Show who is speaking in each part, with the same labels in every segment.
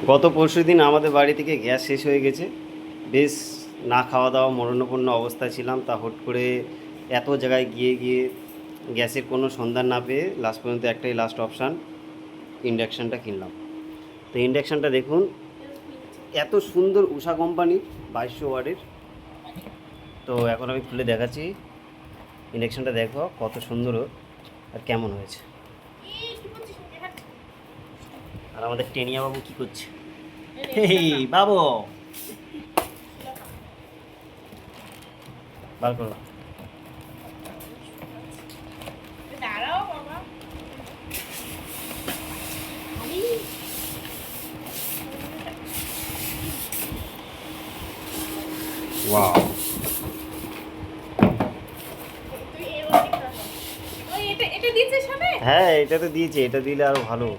Speaker 1: গত পরশুদিন আমাদের বাড়ি থেকে গ্যাস শেষ হয়ে গেছে। বেশ না খাওয়া দাওয়া মরণাপন্ন অবস্থায় ছিলাম, তা হুট করে এত জায়গায় গিয়ে গিয়ে গ্যাসের কোনো সন্ধান না পেয়ে লাস্ট পর্যন্ত একটাই লাস্ট অপশান, ইন্ডাকশানটা কিনলাম। তো ইন্ডাকশানটা দেখুন, এত সুন্দর উষা কোম্পানির 2200 ওয়াটের। তো এখন আমি খুলে দেখাচ্ছি ইন্ডাকশানটা, দেখো কত সুন্দর আর কেমন হয়েছে। আর আমাদের টেনিয়া বাবু কী করছে? হেই বাবু, বার করো। ওয়াও, হ্যাঁ এটা তো দিয়েছে, এটা দিলে আরো ভালো।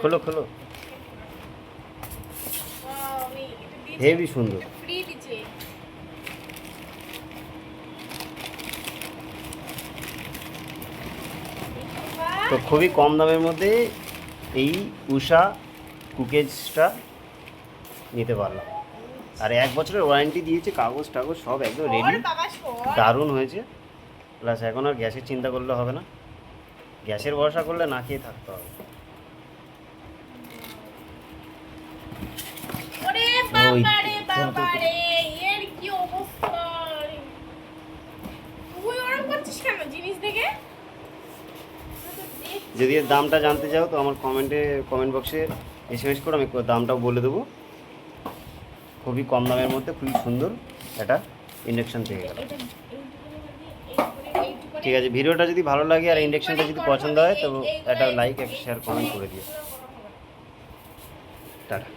Speaker 1: খোলো খোলো, হেভি সুন্দর। তো খুবই কম দামের মধ্যে এই উষা কুকেজটা নিতে পারলাম। আর 1 বছরের ওয়ারেন্টি দিয়েছে, কাগজ টাগজ সব একদম রেডি, দারুণ হয়েছে। প্লাস এখন আর গ্যাসের চিন্তা করলে হবে না, গ্যাসের ভরসা করলে না খেয়ে থাকতে হবে। যদি এর দামটা জানতে চাও তো আমার কমেন্ট বক্সে এসএমএস করো, আমি দামটাও বলে দেবো। খুবই কম দামের মধ্যে খুবই সুন্দর একটা ইন্ডাকশান পেয়ে গেল। ঠিক আছে, ভিডিওটা যদি ভালো লাগে আর ইন্ডাকশানটা যদি পছন্দ হয় তো একটা লাইক, একটা শেয়ার, কমেন্ট করে দিও। টাটা।